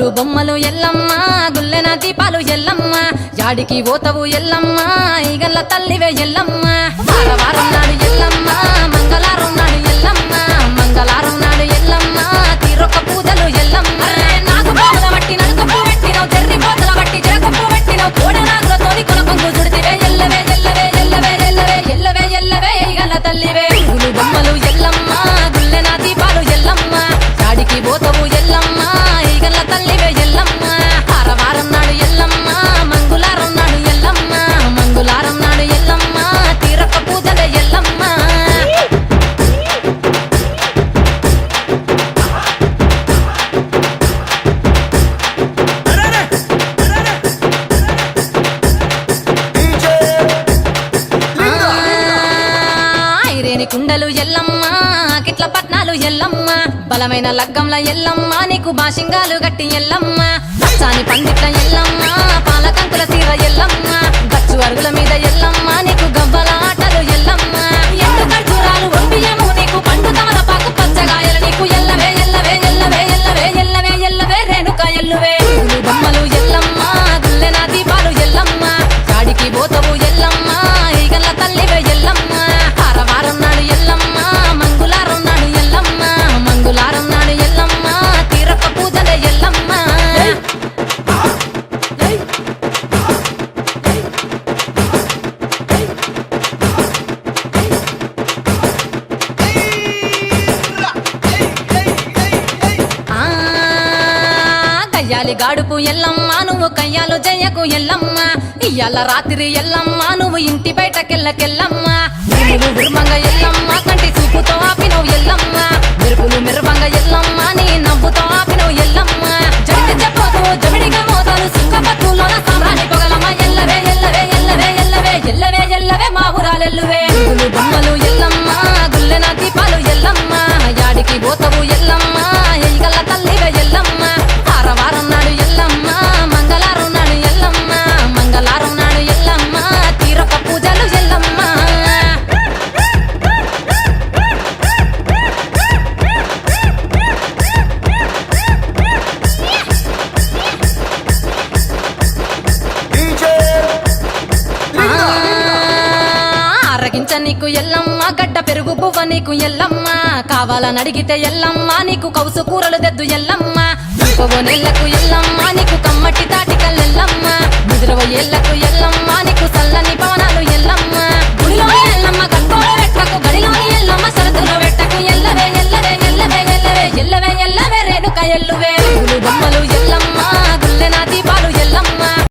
గుగులు బొమ్మలు ఎల్లమ్మ గుల్లెన దీపాలు ఎల్లమ్మ యాడికి పోతవు ఎల్లమ్మ ఈగల్ల తల్లివే ఎల్లమ్మ వారం నాడు ఎల్లమ్మ మంగళవారం నాడు ఎల్లమ్మ మంగళవారం నాడు ఎల్లమ్మ తీరొక్క పూజలు ఎల్లమ్మ నాకు బాధ బట్టి నలుక పూ పెట్టినవు జర్రి పోతల బట్టి జరకప్పు పెట్టినవు కోడ నాగులతోని కొనకొంగు చుడితివే ఎల్లవే ఎల్లవే ఎల్లవే ఎల్లవే ఎల్లవే ఎల్లవే ఈగల్ల తల్లివే గుగులు బొమ్మలు ఎల్లమ్మ గుల్లెన దీపాలు ఎల్లమ్మ యాడికి పోతవు ఎల్లమ్మ ఈగల్ల తల్లివే ఎల్లమ్మ వారం నాడు ఎల్లమ్మ మంగళవారం నాడు ఎల్లమ్మ మంగళవారం నాడు ఎల్లమ్మ తీరొక్క పూజలే ఎల్లమ్మ ఐరేని కుండలు ఎల్లమ్మ కిట్ల పట్నాలు ఎల్లమ్మ బలమైన లగ్గంల ఎల్లమ్మ నీకు బాషింగాలు గట్టి ఎల్లమ్మ పచ్చాని పందిట్ల ఎల్లమ్మ పాలకంకుల సీర ఎల్లమ్మ గచ్చు అరుగుల మీద ఎల్లమ్మ నీకు గవ్వల ఆటలు ఎల్లమ్మ ఎండు ఖర్జూరాలు ఒంబియము నీకు పండు తమలపాకు పచ్చగాయలు నీకు ఎల్లవే ఎల్లవే ఎల్లవే ఎల్లవే ఎల్లవే ఎల్లవే రేణుక ఎల్లువే గుగులు బొమ్మలు ఎల్లమ్మ గుల్లెన దీపాలు ఎల్లమ్మ చాడికి పోతవు ఎల్లమ్మ ఈగల్ల తల్లివే ఎల్లమ్మ వారం నాడు ఎల్లమ్మ మంగళవారం నాడు ఎల్లమ్మ మంగళవారం నాడు ఎల్లమ్మ తీరొక్క పూజలే ఎల్లమ్మ కయ్యాలి గాడుపు ఎల్లమ్మ నువ్వు కయ్యాలు జయ్యకు ఎల్లమ్మ ఇయ్యాల రాత్రి ఎల్లమ్మ నువ్వు ఇంటి బయటకెళ్ళకెళ్ళమ్మ మెరుపులు విరుమంగ ఎల్లమ్మ కంటి చూపుతో ఆపినవు ఎల్లమ్మ మెరుపులు మెరువంగ ఎల్లమ్మ నీ నవ్వుతో ఆపినవు ఎల్లమ్మ జడికి చెప్పదు జమిడిగా మోతాలు సుఖపత్తులోన సామ్రాణి పొగలమ్మ ఎల్లవే ఎల్లవే ఎల్లవే ఎల్లవే ఎల్లవే ఎల్లవే మా ఊరాలెల్లువే గుగులు బొమ్మలు ఎల్లమ్మ గుల్లెన దీపాలు ఎల్లమ్మ యాడికి పోతవు ఎల్లమ్మ ఈగల్ల తల్లివే ఎల్లమ్మ వారం నాడు ఎల్లమ్మ మంగళవారం నాడు ఎల్లమ్మ మంగళవారం నాడు ఎల్లమ్మ తీరొక్క పూజలు ఎల్లమ్మ ఆరగించ నీకు ఎల్లమ్మ గడ్డ పెరుగు పువ్వ నీకు ఎల్లమ్మ కావాలని అడిగితే ఎల్లమ్మ నీకు కౌసు కూరలు దెద్దు ఎల్లమ్మ నెల్లకు ఎల్లమ్మ నీకు కమ్మటి తాటికల్ ఎల్లమ్మ ముదిరవ ఏళ్లకు ఎల్లమ్మ నీకు చల్లని పవనాలు ఎల్లమ్మ గుడిలో ఎల్లమ్మ గంటోలో పెట్టకు గడిలోని ఎల్లమ్మ సరతులో పెట్టకు ఎల్లవే ఎల్లవే ఎల్లవే ఎల్లవే ఎల్లవే ఎల్లవే రేణుక ఎల్లువే గుగులు బొమ్మలు ఎల్లమ్మ